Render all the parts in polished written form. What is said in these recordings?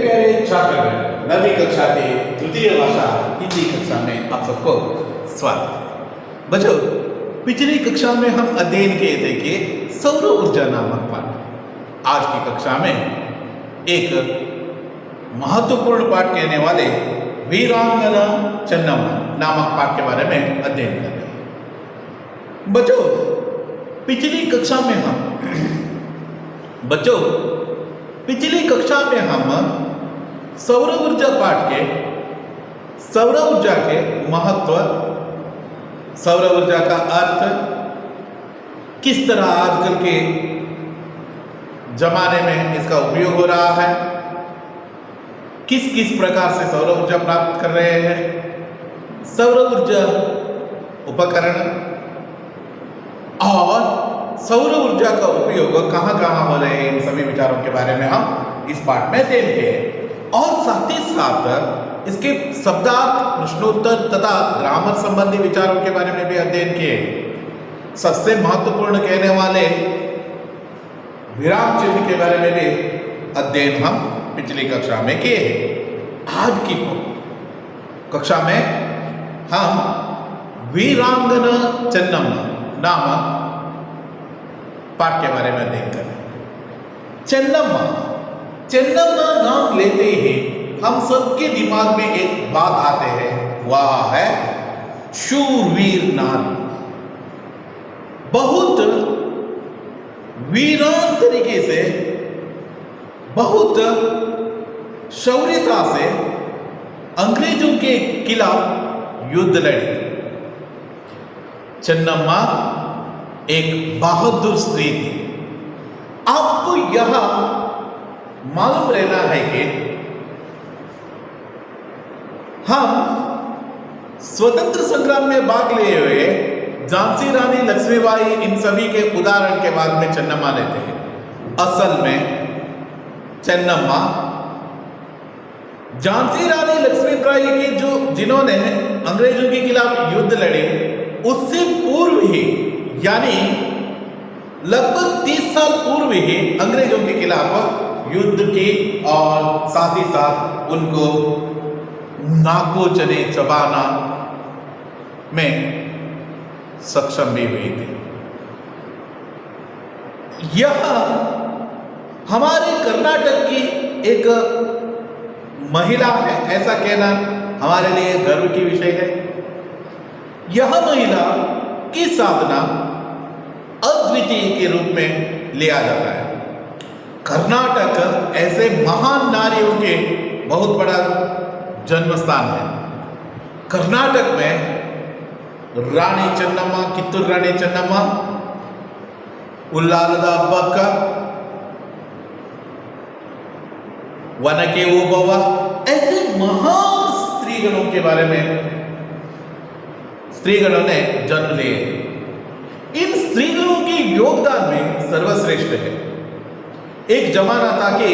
प्यारे छात्रगण, नवी कक्षा के तृतीय भाषा हिंदी कक्षा में आप सबको स्वागत है। बच्चों, पिछली कक्षा में हम अध्ययन किए थे कि सौर ऊर्जा नामक पाठ। आज की कक्षा में एक महत्वपूर्ण पाठ कहने वाले वीरांगना चेन्नम्मा नामक पाठ के बारे में अध्ययन कर रहे हैं। बच्चों, पिछली कक्षा में हम सौर ऊर्जा पाठ के सौर ऊर्जा के महत्व, सौर ऊर्जा का अर्थ, किस तरह आजकल के जमाने में इसका उपयोग हो रहा है, किस किस प्रकार से सौर ऊर्जा प्राप्त कर रहे हैं, सौर ऊर्जा उपकरण और सौर ऊर्जा का उपयोग कहाँ कहाँ हो रहे हैं, इन सभी विचारों के बारे में हम इस पाठ में अध्ययन किए और साथ ही साथ इसके शब्दार्थ, प्रश्नोत्तर तथा ग्रामर संबंधी विचारों के बारे में भी अध्ययन किए। सबसे महत्वपूर्ण कहने वाले विराम चिन्ह के बारे में भी अध्ययन हम पिछली कक्षा में किए। आज की कक्षा में हम वीरांगना चेन्नम्मा नामक पाठ के बारे में अध्ययन कर रहे हैं। चेन्नम्मा नाम लेते ही हम सबके दिमाग में एक बात आते हैं, वह है शूरवीर नारी। बहुत वीरान तरीके से, बहुत शौर्यता से अंग्रेजों के खिलाफ युद्ध लड़ी। चेन्नम्मा एक बहादुर स्त्री थी। आपको यह मालूम रहना है कि हम स्वतंत्र संग्राम में भाग लिए हुए झांसी रानी लक्ष्मीबाई, इन सभी के उदाहरण के बाद में चेन्नम्मा लेते हैं। असल में चेन्नम्मा झांसी रानी लक्ष्मीबाई के जिन्होंने अंग्रेजों के खिलाफ युद्ध लड़े, उससे पूर्व ही, यानी लगभग 30 साल पूर्व ही अंग्रेजों के खिलाफ युद्ध की और साथ ही साथ उनको नाको चने चबाना में सक्षम भी हुई थी। यह हमारे कर्नाटक की एक महिला है, ऐसा कहना हमारे लिए गर्व की विषय है। यह महिला की साधना अद्वितीय के रूप में लिया जाता है। कर्नाटक ऐसे महान नारियों के बहुत बड़ा जन्म स्थान है। कर्नाटक में रानी चेन्नम्मा, कित्तूर रानी चेन्नम्मा, उल्लालद अब्बक्क, वनके ओबव्वा, ऐसे महान स्त्रीगणों के बारे में स्त्रीगणों ने जन्म लिए। इन स्त्रीगणों के योगदान में सर्वश्रेष्ठ है। एक जमाना था कि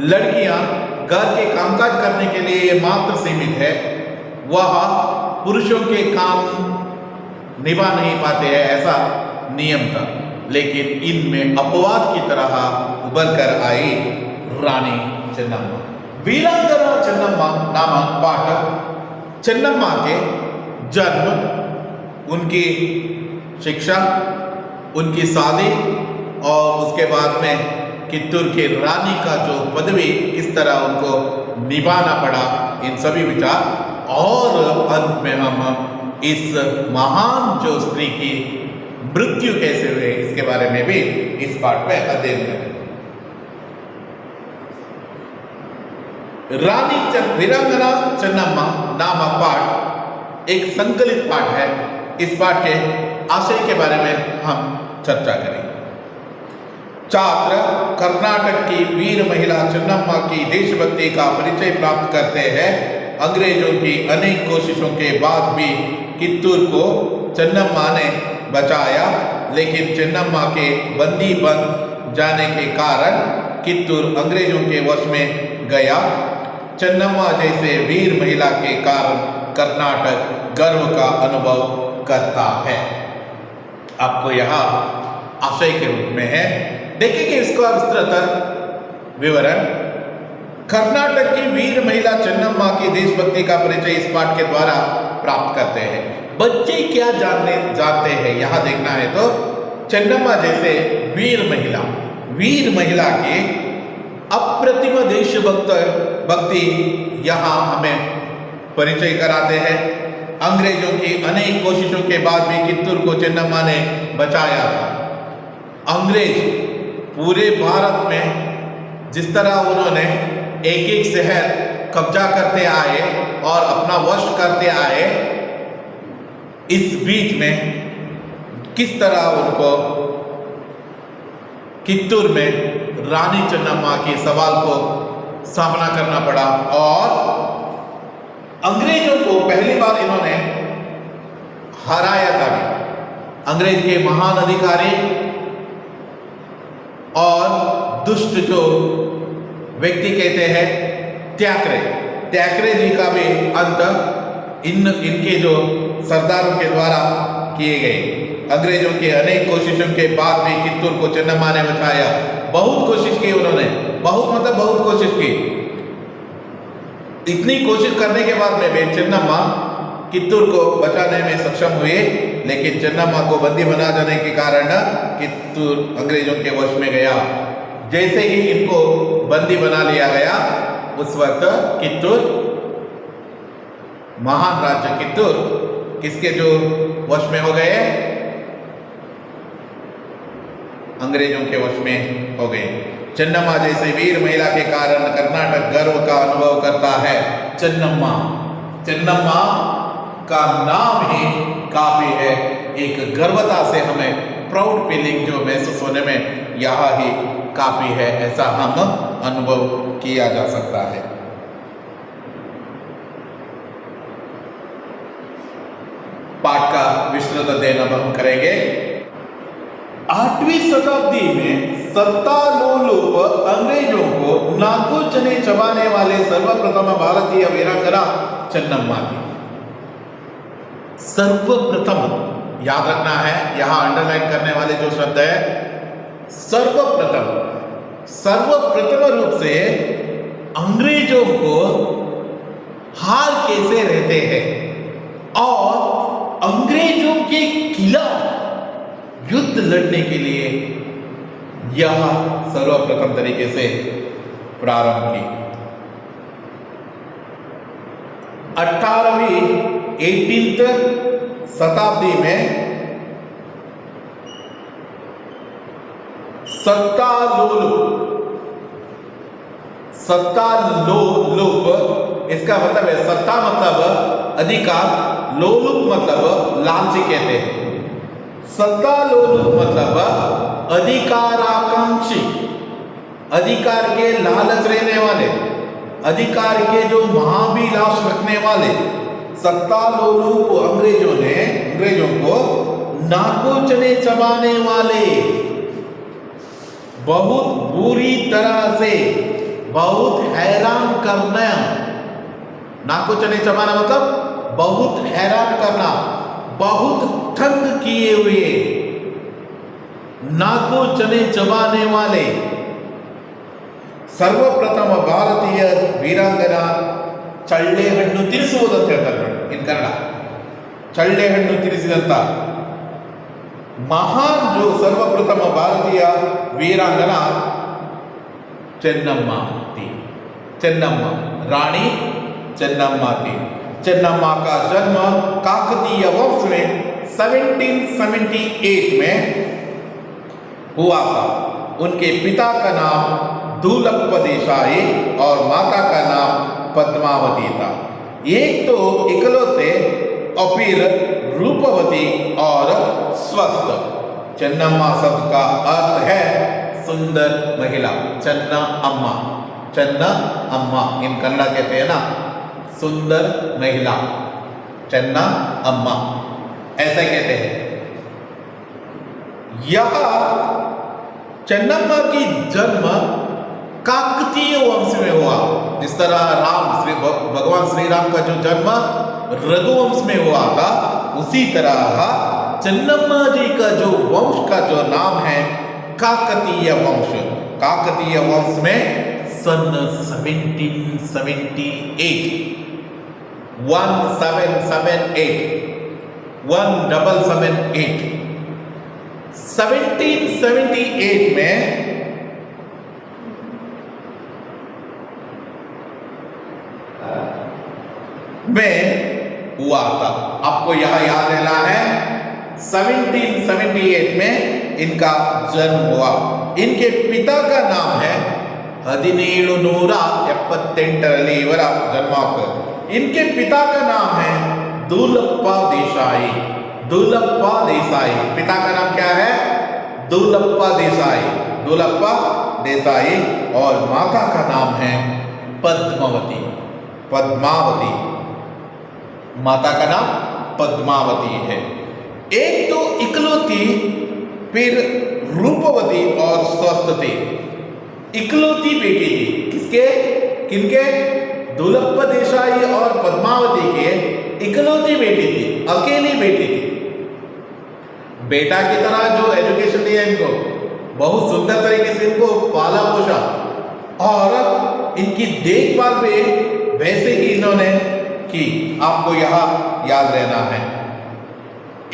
लड़कियां घर के कामकाज करने के लिए मात्र सीमित है, वह पुरुषों के काम निभा नहीं पाते हैं, ऐसा नियम था। लेकिन इनमें अपवाद की तरह उभर कर आई रानी चेन्नम्मा। वीरांगना चेन्नम्मा नामक पाठ चेन्नम्मा के जन्म, उनकी शिक्षा, उनकी शादी और उसके बाद में कित्तूर की रानी का जो पदवी किस तरह उनको निभाना पड़ा, इन सभी विचार और अंत में हम इस महान जो स्त्री की मृत्यु कैसे हुई इसके बारे में भी इस पाठ में अध्ययन करें। वीरांगना चेन्नम्मा नामक पाठ एक संकलित पाठ है। इस पाठ के आशय के बारे में हम चर्चा करेंगे। छात्र कर्नाटक की वीर महिला चेन्नम्मा की देशभक्ति का परिचय प्राप्त करते हैं। अंग्रेजों की अनेक कोशिशों के बाद भी कित्तूर को चेन्नम्मा ने बचाया, लेकिन चेन्नम्मा के बंदी बन जाने के कारण कित्तूर अंग्रेजों के वश में गया। चेन्नम्मा जैसे वीर महिला के कारण कर्नाटक गर्व का अनुभव करता है। आपको यहाँ आशय के रूप में है, देखेंगे इसका विस्तृत विवरण। कर्नाटक की वीर महिला चन्नम्मा की देशभक्ति का परिचय इस पाठ के द्वारा प्राप्त करते हैं। बच्चे क्या जानते हैं यहाँ देखना है तो चन्नम्मा जैसे वीर महिला की अप्रतिम देशभक्ति यहाँ हमें परिचय कराते हैं। अंग्रेजों की अनेक कोशिशों के बाद भी कित्तूर को चन्नम्मा ने बचाया था। अंग्रेज पूरे भारत में जिस तरह उन्होंने एक एक शहर कब्जा करते आए और अपना वश करते आए, इस बीच में किस तरह उनको कित्तूर में रानी चन्नम्मा के सवाल को सामना करना पड़ा और अंग्रेजों को पहली बार इन्होंने हराया था भी। अंग्रेज के महान अधिकारी और दुष्ट जो व्यक्ति कहते हैं त्याकरे जी का भी अंत इनके जो सरदारों के द्वारा किए गए। अंग्रेजों के अनेक कोशिशों के बाद भी कित्तूर को चन्नम्मा ने बचाया। बहुत कोशिश की उन्होंने, बहुत कोशिश की। इतनी कोशिश करने के बाद में भी चन्नम्मा कित्तूर को बचाने में सक्षम हुए, लेकिन चन्नम्मा को बंदी बना जाने के कारण कित्तूर अंग्रेजों के वश में गया। जैसे ही इनको बंदी बना लिया गया, उस वक्त कित्तूर, महान राज्य कित्तूर किसके जो वश में हो गए? अंग्रेजों के वश में हो गए। चन्नम्मा जैसे वीर महिला के कारण कर्नाटक गर्व का अनुभव करता है। चन्नम्मा का नाम ही काफी है, एक गर्वता से हमें प्राउड फीलिंग जो महसूस होने में यह ही काफी है, ऐसा हम अनुभव किया जा सकता है। पाठ का विस्तृत अध्ययन अब हम करेंगे। 8वीं शताब्दी में सत्तालोलुप अंग्रेजों को नाको चने चबाने वाले सर्वप्रथम भारतीय वीरांगना चन्नम्मा थी। सर्वप्रथम याद रखना है, यहां अंडरलाइन करने वाले जो शब्द है सर्वप्रथम रूप से अंग्रेजों को हार कैसे रहते हैं और अंग्रेजों के खिलाफ युद्ध लड़ने के लिए यह सर्वप्रथम तरीके से प्रारंभ की। 18वीं शताब्दी में सत्तालोलुप, इसका मतलब है सत्ता मतलब अधिकार, लोलुप मतलब लालची कहते हैं। सत्तालोलुप मतलब अधिकाराकांक्षी, अधिकार के लालच रहने वाले, अधिकार के जो महाभिलाष रखने वाले सत्तालोलुप अंग्रेजों को नाको चने चबाने वाले, बहुत बुरी तरह से बहुत हैरान करना। नाको चने चबाना मतलब बहुत हैरान करना, बहुत तंग किए हुए, नाको चने चबाने वाले सर्वप्रथम भारतीय वीरांगना ಚಳ್ಳೆ ಹಣ್ಣು ತಿರಿಸುವುದಂತ ಹೇಳ್ತಾರೆ ಇನ್ ಕನ್ನಡ. ಚಳ್ಳೆ ಹಣ್ಣು ತಿರಿಸಿದಂತ महान जो सर्वप्रथम भारतीय वीरांगना चन्नम्मा थी। चन्नम्मा रानी चन्नम्मा थी। चन्नम्मा का जन्म काकतीय वंश में 1778 में हुआ था। उनके पिता का नाम दूलप्प देसाई और माता का नाम पद्मावती था। एक तो इकलौते और फिर रूपवती और स्वस्थ। चन्नम्मा शब्द का अर्थ है सुंदर महिला। चन्ना अम्मा इन कन्नड़ा कहते हैं ना, सुंदर महिला, चन्ना अम्मा ऐसा कहते हैं। यह चन्नम्मा की जन्म काकतीय वंश में हुआ। जिस तरह भगवान श्री राम का जो जन्म रघुवंश में हुआ था, उसी तरह चन्नम्मा जी का जो वंश का जो नाम है काकतीय वंश। काकतीय वंश में सन 1778, 1778, 1778, 1778 में हुआ था। आपको यह याद रहना है, 1778 में इनका जन्म हुआ। इनके पिता का नाम है 1778 ಇವರ जन्माकर। इनके पिता का नाम है दुलप्पा देसाई। दुलप्पा देसाई, पिता का नाम क्या है? दुलप्पा देसाई, दुलप्पा देसाई। और माता का नाम है पद्मावती, पद्मावती। माता का नाम पद्मावती है। एक तो इकलौती, फिर रूपवती और स्वस्थ थी। इकलौती बेटी थी किसके? किनके? दुलप्पा देसाई और पद्मावती के इकलौती बेटी थी, अकेली बेटी थी। बेटा की तरह जो एजुकेशन दिया इनको, बहुत सुंदर तरीके से इनको पाला पोषा और इनकी देखभाल भी वैसे ही इन्होंने की। आपको यह याद रहना है।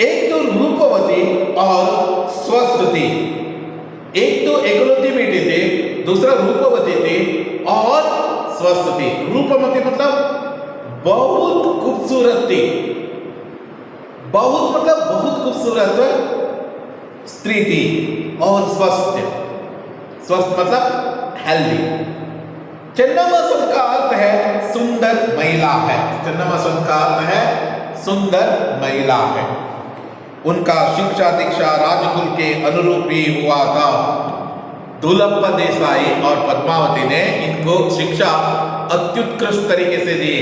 एक तो रूपवती और स्वस्थ थी। एक तो एकलौती बेटी थी, दूसरा रूपवती थी और स्वस्थ थी। रूपवती मतलब बहुत खूबसूरत थी, बहुत मतलब बहुत खूबसूरत स्त्री थी। और स्वस्थ, स्वस्थ मतलब हेल्दी। चन्नमासन का अर्थ है सुंदर महिला है। चन्नमासन का अर्थ है सुंदर महिला है। उनका शिक्षा दीक्षा राजकुल के अनुरूप ही हुआ था। दुलप्पा देसाई और पद्मावती ने इनको शिक्षा अत्युत्कृष्ट तरीके से दी।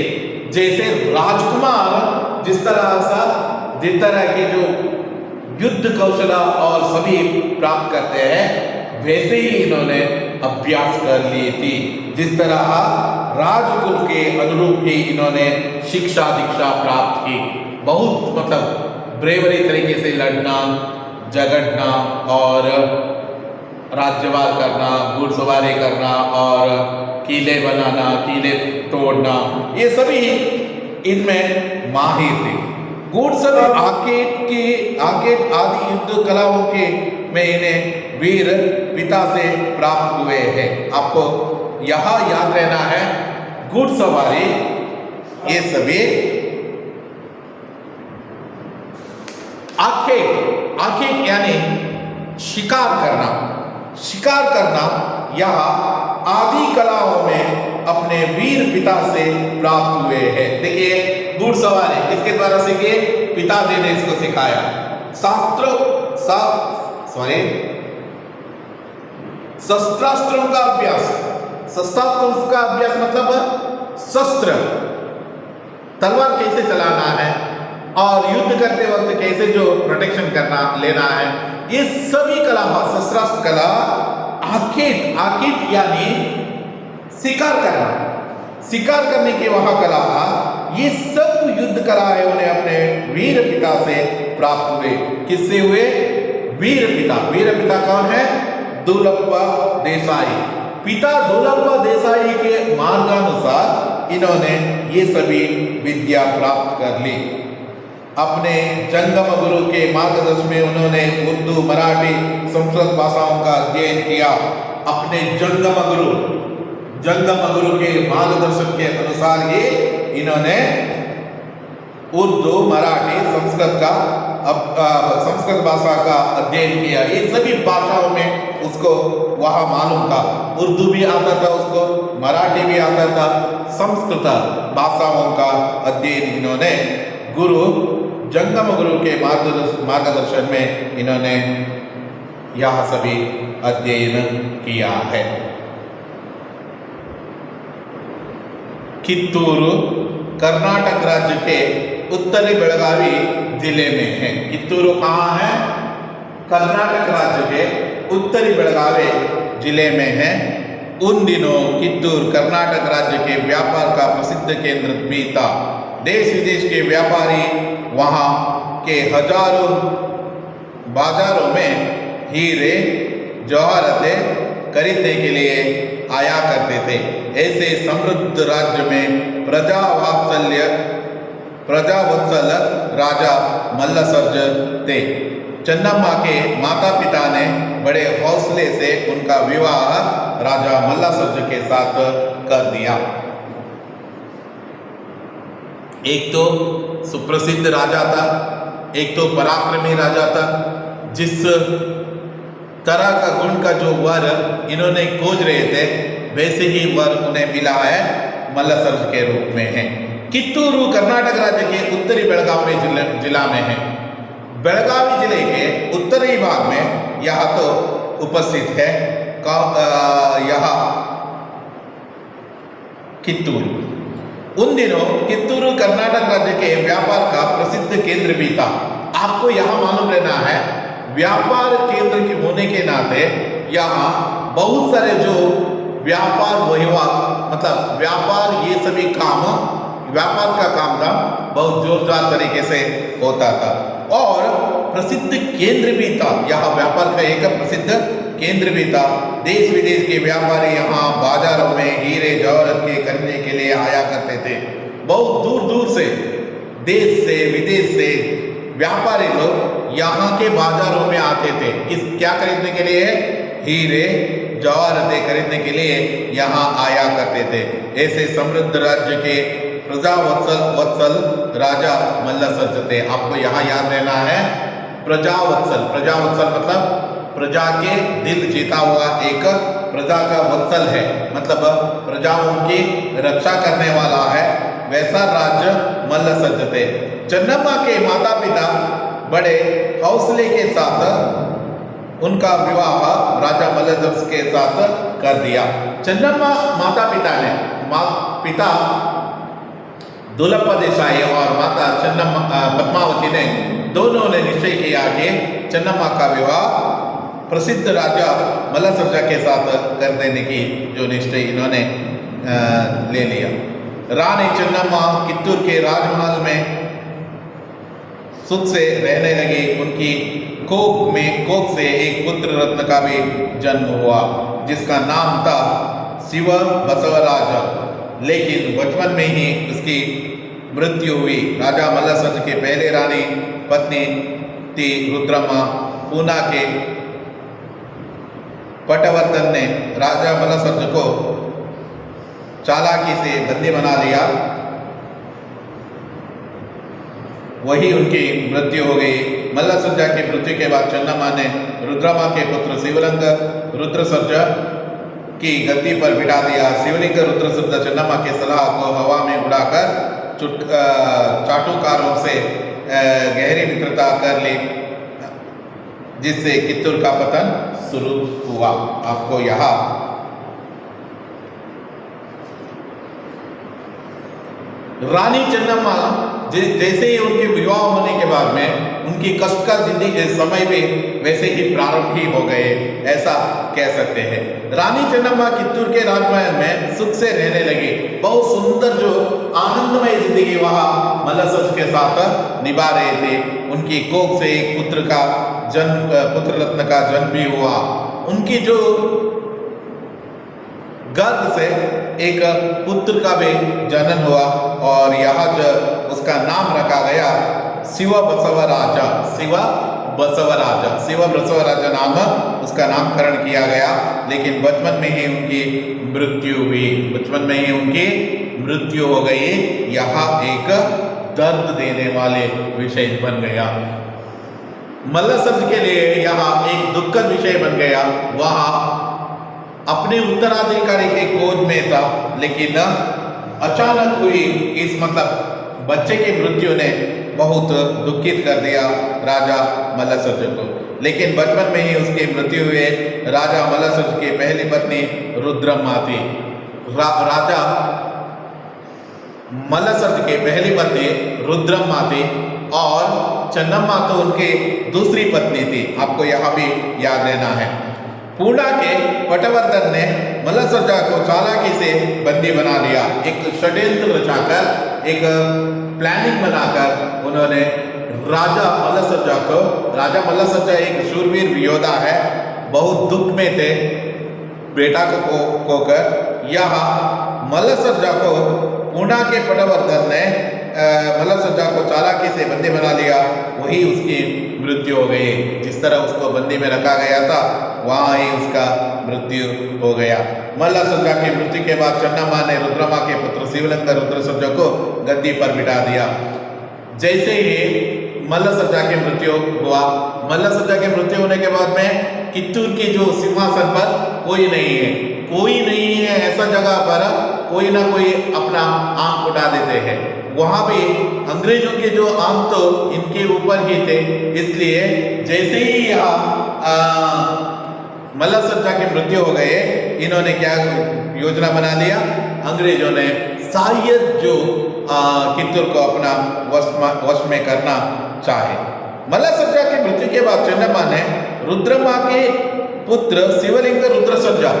जैसे राजकुमार जिस तरह के जो युद्ध कौशल और सभी प्राप्त करते हैं, वैसे ही इन्होंने अभ्यास कर ली थी। जिस तरह राजकुल के अनुरूप ही इन्होंने शिक्षा दीक्षा प्राप्त की। बहुत मतलब ब्रेवरी तरीके से लड़ना, झगड़ना और राज्यवार करना, घुड़सवारी करना और किले बनाना, किले तोड़ना, ये सभी इनमें माहिर थे। घुड़सवार आकेट आदि युद्ध कलाओं के में इन्हें वीर पिता से प्राप्त हुए हैं। आपको यह याद रहना है, घुड़सवारी ये सभी आखेट यानी शिकार करना, शिकार करना यह आदि कलाओं में अपने वीर पिता से प्राप्त हुए हैं। देखिए घुड़सवारी किसके द्वारा सीखे? पिताजी ने इसको सिखाया। शस्त्रास्त्रों का अभ्यास, शस्त्रास्त्रों का अभ्यास मतलब शस्त्र, तलवार कैसे चलाना है और युद्ध करते वक्त कैसे जो प्रोटेक्शन करना लेना है, ये सभी कला, शस्त्रास्त्र कला। आकेट यानी शिकार करना, शिकार करने की वह कला, ये सब युद्ध कलाएं उन्हें अपने वीर पिता से प्राप्त हुए। किससे हुए? वीर पिता। वीर पिता कौन है? दुलप्पा देसाई। पिता दुलप्पा देसाई के मार्गानुसार इन्होंने ये सभी विद्या प्राप्त कर ली। अपने जंगम गुरु के मार्गदर्शन में उन्होंने उर्दू, मराठी, संस्कृत भाषाओं का अध्ययन किया। अपने जंगम गुरु के मार्गदर्शन के अनुसार ये इन्होंने उर्दू, मराठी, संस्कृत भाषा का अध्ययन किया। ये सभी भाषाओं में उसको वहाँ मालूम था। उर्दू भी आता था उसको, मराठी भी आता था, संस्कृत भाषाओं का अध्ययन इन्होंने जंगम गुरु के मार्गदर्शन में इन्होंने यह सभी अध्ययन किया है। कित्तूरू कर्नाटक राज्य के उत्तरी बेळगावी जिले में है। कित्तूरू कहाँ है? कर्नाटक राज्य के उत्तरी बेळगावी जिले में है। उन दिनों कित्तूर कर्नाटक राज्य के व्यापार का प्रसिद्ध केंद्र भी था। देश विदेश के व्यापारी वहाँ के हजारों बाजारों में हीरे, जवाहरातें खरीदने के लिए आया करते थे। ऐसे समृद्ध राज्य में प्रजावत्सल राजा मल्लसर्ज थे। चन्नम्मा के माता पिता ने बड़े हौसले से उनका विवाह राजा मल्लसर्ज के साथ कर दिया। एक तो सुप्रसिद्ध राजा था, एक तो पराक्रमी राजा था। जिस तरह का गुण का जो वर इन्होंने खोज रहे थे, वैसे ही वर उन्हें मिला है, मल्लसर्ज के रूप में है। कित्तूरू कर्नाटक राज्य के उत्तरी बेळगावी जिला में है। बेळगावी जिले के उत्तरी भाग में यह तो उपस्थित है यहाँ कित्तूरू। उन दिनों कित्तूरू कर्नाटक राज्य के व्यापार का प्रसिद्ध केंद्र भी था। आपको यहाँ मालूम रहना है, व्यापार केंद्र के होने के नाते यहाँ बहुत सारे जो व्यापार वहिवाट मतलब व्यापार ये सभी काम व्यापार का काम था बहुत जोरदार तरीके से होता था और प्रसिद्ध केंद्र भी था। यहाँ व्यापार का एक प्रसिद्ध केंद्र भी था। देश विदेश के व्यापारी यहाँ बाजारों में हीरे जवाहरात के खरीदने के लिए आया करते थे। बहुत दूर दूर से देश से विदेश से व्यापारी लोग यहाँ के बाजारों में आते थे। क्या खरीदने के लिए? हीरे जवाहरातें खरीदने के लिए यहाँ आया करते थे। ऐसे समृद्ध राज्य के प्रजावत्सल राजा मल्लसर्ज थे। आपको यहाँ याद रहना है, प्रजावत्सल मतलब प्रजा के दिल जीता हुआ एक प्रजा का वत्सल है, मतलब प्रजाओं की रक्षा करने वाला है, वैसा राज्य मल्लसर्ज थे। चन्नम्मा के माता पिता बड़े हौसले के साथ उनका विवाह राजा मल्लसर्ज के साथ कर दिया। चन्नम्मा माता पिता दुलप्पा देसाई और माता चन्नम्मा पद्मावती ने दोनों ने निश्चय किया कि चन्नम्मा का विवाह प्रसिद्ध राजा मल्लसर्ज के साथ कर देने की जो निश्चय इन्होंने ले लिया। रानी चन्नम्मा कित्तूर के राजमहल में सुख से रहने लगी। उनकी कोख से एक पुत्र रत्न का भी जन्म हुआ जिसका नाम था शिव बसवराज। लेकिन बचपन में ही उसकी मृत्यु हुई। राजा मल्लसर्ज के पहले रानी पत्नी थी रुद्रम्मा। पूना के पटवर्धन ने राजा मल्लसर्ज को चालाकी से बंदी बना लिया, वही उनकी मृत्यु हो गई। मल्लसर्ज की मृत्यु के बाद चन्नम्मा ने रुद्रम्मा के पुत्र शिवलिंग रुद्रसर्ज की गद्दी पर बिठा दिया। शिवलिंग रुद्रसर्ज चन्नम्मा के सलाह को हवा में उड़ाकर चाटुकारों से गहरी मित्रता कर ली, जिससे कित्तूर का पतन शुरू हुआ। आपको यहाँ रानी चन्नम्मा जैसे ही उनके विवाह होने के बाद में उनकी कष्ट का जिंदगी समय में वैसे ही प्रारंभ ही हो गए, ऐसा कह सकते हैं। रानी चन्नम्मा कित्तूर के राजमहल में सुख से रहने लगी। बहुत सुंदर जो आनंदमय जिंदगी वहाँ मल्लसर्ज के साथ निभा रहे थे। उनकी कोख से एक पुत्र रत्न का जन्म भी हुआ। उनकी जो गर्भ से एक पुत्र का भी जन्म हुआ और यहाँ जो उसका नाम रखा गया शिव बसवराज नाम उसका नामकरण किया गया। लेकिन बचपन में ही उनकी मृत्यु हो गई। यहाँ एक दर्द देने वाले विषय बन गया। मल्लसर्ज के लिए यहाँ एक दुखद विषय बन गया। वहाँ अपने उत्तराधिकारी के खोज में था, लेकिन अचानक हुई इस बच्चे की मृत्यु ने बहुत दुखित कर दिया राजा मल्लसर्ज को। लेकिन बचपन में ही उसकी मृत्यु हुई। राजा मल्लसर्ज की पहली पत्नी रुद्रम्मा थी। राजा मल्लसर्ज की पहली पत्नी रुद्रम्मा थी और चन्नम्मा तो उनकी दूसरी पत्नी थी। आपको यहाँ भी याद रहना है। पूना के पटवर्धन ने मल्लसर्ज को चालाकी से बंदी बना लिया। एक षड्यंत्र रचाकर, एक प्लानिंग बनाकर उन्होंने राजा मल्लसर्ज एक शूरवीर योद्धा है, बहुत दुख में थे, बेटा को खोकर यहाँ मल्लसर्जा को पूना के पटवर्धन ने मल्लसर्जा को चालाकी से बंदी बना लिया, वही उसकी मृत्यु हो गई। जिस तरह उसको बंदी में रखा गया था वहाँ ही उसका मृत्यु हो गया। मल्लसर्जा की मृत्यु के बाद चन्नम्मा ने रुद्रमा के पुत्र शिवलिंग रुद्रसर्जा को गद्दी पर बिठा दिया। जैसे ही मल्लसर्जा की मृत्यु हुआ, मल्लसर्जा की मृत्यु होने के बाद में कित्तूर की जो सिंहासन पर कोई नहीं है, कोई नहीं है, ऐसा जगह पर कोई ना कोई अपना आंख उठा देते हैं। वहाँ भी अंग्रेजों के जो आंख तो इनके ऊपर ही थे, इसलिए जैसे ही यहाँ मल्लसर्जा की मृत्यु हो गए, इन्होंने क्या योजना बना लिया, अंग्रेजों ने शायद जो कित्तूर को अपना वश में करना चाहे। मल्लसर्जा की मृत्यु के बाद चन्नम्मा ने रुद्रमा के पुत्र शिवलिंग रुद्रसर्जा,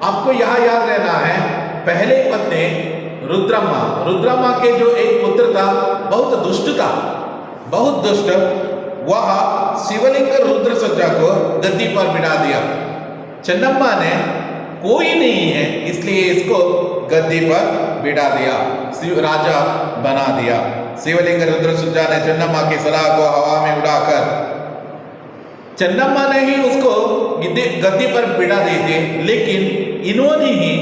आपको यहाँ याद रहना है, पहले पत्नी रुद्रमा, रुद्रमा के जो एक पुत्र था बहुत दुष्ट था, बहुत दुष्ट, वह शिवलिंग रुद्रसर्जा को गद्दी पर बिठा दिया। चन्नम्मा ने कोई नहीं है इसलिए इसको गद्दी पर बिठा दिया, राजा बना दिया। शिवलिंग रुद्रसर्जा ने चन्नम्मा की सलाह को हवा में उड़ाकर, चन्नम्मा ने ही उसको गद्दी पर बिठा दी थी, लेकिन इन्होंने ही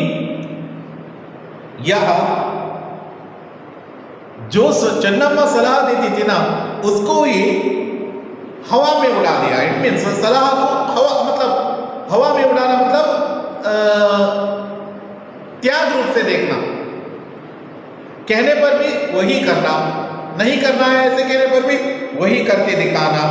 यह जो चन्नम्मा सलाह देती थी ना, उसको ही हवा में उड़ा दिया। इट मीन्स सलाह को हवा में उड़ाना मतलब त्याग रूप से देखना, कहने पर भी वही करना, नहीं करना है ऐसे कहने पर भी वही करके दिखाना।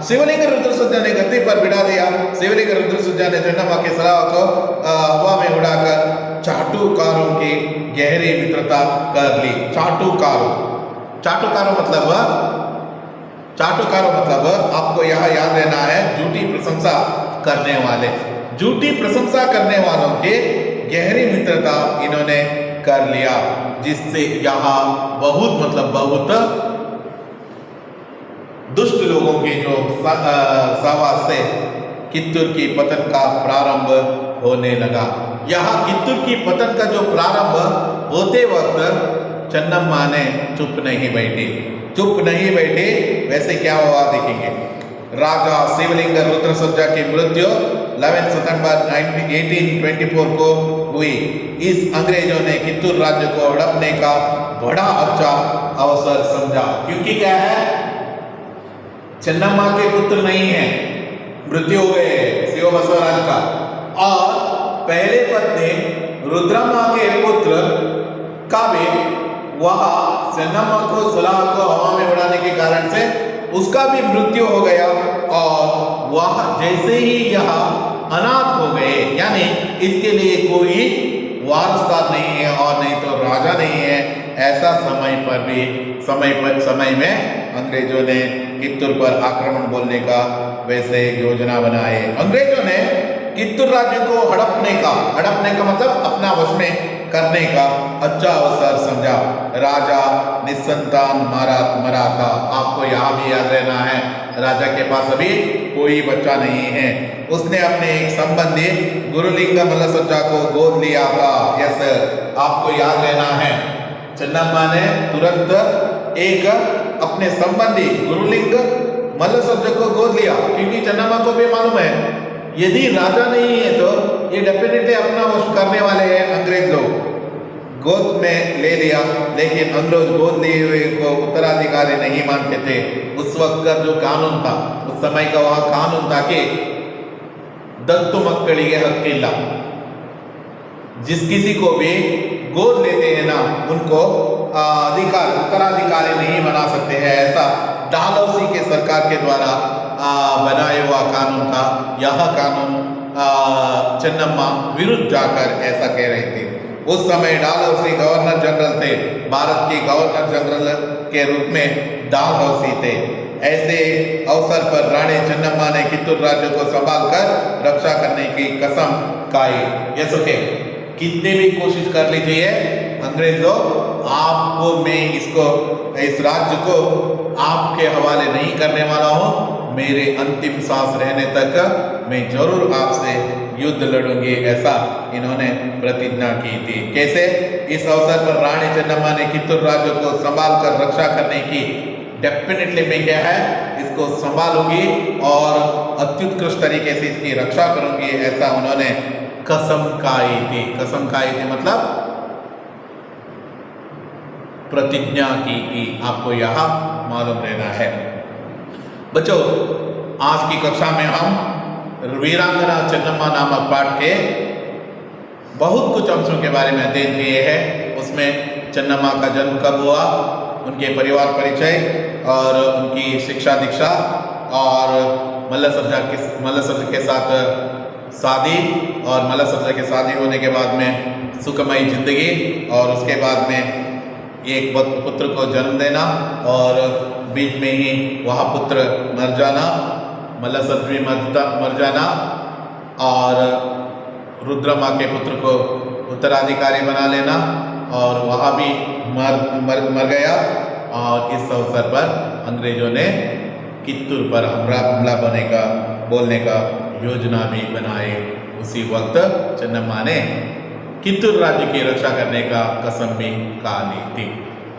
शिवलिंग रुद्रसर्जा ने गद्दी पर बिठा दिया। शिवलिंग रुद्रसर्जा ने चन्नम्मा की सलाह को हवा में उड़ाकर चाटुकारों की गहरी मित्रता कर ली। चाटुकारों मतलब आपको यह याद रहना है, झूठी प्रशंसा करने वाले, झूठी प्रशंसा करने वालों की गहरी मित्रता इन्होंने कर लिया, जिससे यहाँ बहुत दुष्ट लोगों के जो सहवास से कित्तूर की पतन का प्रारंभ होने लगा। यहाँ कित्तूर की पतन का जो प्रारंभ होते वक्त चन्नम्मा ने चुप नहीं बैठी। वैसे क्या हुआ देखेंगे। राजा शिवलिंग रुद्रसर्जा की मृत्यु 11 सितंबर 1824 को हुई। इस अंग्रेजों ने कित्तूर राज्य को हड़पने का बड़ा अच्छा अवसर समझा, क्योंकि क्या है, चन्नम्मा के पुत्र नहीं है, मृत्यु हो गए शिव बसवराज का, और पहले पत्नी रुद्रम्मा के पुत्र का भी वह चन्नम्मा को सलाह को हवा में उड़ाने के कारण से उसका भी मृत्यु हो गया, और वह जैसे ही यह अनाथ हो गए, यानी इसके लिए कोई वारसदार नहीं है और नहीं तो राजा नहीं है। ऐसा समय में अंग्रेजों ने कित्तूर पर आक्रमण बोलने का वैसे योजना बनाए। अंग्रेजों ने कित्तूर राज्य को हड़पने का मतलब अपना वश में करने का अच्छा अवसर समझा। राजा निसंतान मरा था। आपको यहाँ भी याद रहना है, राजा के पास अभी कोई बच्चा नहीं है। उसने अपने एक संबंधी गुरुलिंग मल्लसर्जा को गोद लिया था। यस, आपको याद रहना है, चन्नम्मा ने तुरंत एक अपने संबंधी गुरुलिंग मल्लसर्जा को गोद लिया, क्योंकि चन्नम्मा को भी मालूम है यदि राजा नहीं है तो ये डेफिनेटली अपना वश करने वाले हैं अंग्रेज लोग। गोद में ले लिया, लेकिन अंग्रेज गोद लिए हुए को उत्तराधिकारी नहीं मानते थे। उस वक्त का जो कानून था, उस समय का वह कानून था कि दत्तु मक्कलिगे हक्किल्ला, जिस किसी को भी गोद लेते हैं ना, उनको उत्तराधिकारी नहीं बना सकते हैं। ऐसा डालहौसी के सरकार के द्वारा बनाया हुआ कानून था। यह कानून चन्नम्मा विरुद्ध जाकर ऐसा कह रहे थे। उस समय डालहौसी गवर्नर जनरल थे, भारत के गवर्नर जनरल के रूप में डालहौसी थे। ऐसे अवसर पर रानी चन्नम्मा ने कित्तूर राज्य को संभालकर रक्षा करने की कसम खाई। ये सुखे, कितने भी कोशिश कर लीजिए अंग्रेज लोग, आपको मैं इस राज्य को आपके हवाले नहीं करने वाला हूँ। मेरे अंतिम सांस रहने तक मैं जरूर आपसे युद्ध लड़ूंगी, ऐसा इन्होंने प्रतिज्ञा की थी। कैसे? इस अवसर पर रानी चेन्नम्मा ने कित्तूर राज्य को संभाल कर रक्षा करने की, डेफिनेटली मैं क्या है इसको संभालूंगी और अत्युत्कृष्ट तरीके से इसकी रक्षा करूंगी, ऐसा उन्होंने कसम खाई थी। कसम खाई थी मतलब प्रतिज्ञा की थी। आपको यह मालूम रहना है। बच्चों, आज की कक्षा में हम वीरांगना चेन्नम्मा नामक पाठ के बहुत कुछ अंशों के बारे में अध्ययन किए हैं। उसमें चेन्नम्मा का जन्म कब हुआ, उनके परिवार परिचय और उनकी शिक्षा दीक्षा, और मल्लसर्जा के साथ शादी, और मल्लसर्जा के शादी होने के बाद में सुखमयी जिंदगी, और उसके बाद में एक पुत्र को जन्म देना और बीच में ही वह पुत्र मर जाना, मल्लसर्जी मर जाना, और रुद्रमा के पुत्र को उत्तराधिकारी बना लेना, और वह भी मर गया। और इस अवसर पर अंग्रेजों ने कित्तूर पर हमला बोलने का योजना भी बनाई। उसी वक्त चेन्नम्मा ने कित्तूर राज्य की रक्षा करने का कसम भी खा ली थी।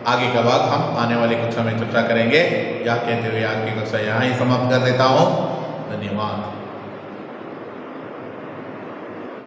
आगे का भाग हम आने वाली कक्षा में चर्चा करेंगे। यह कहते हुए आज की कक्षा यहाँ ही समाप्त कर देता हूँ। धन्यवाद।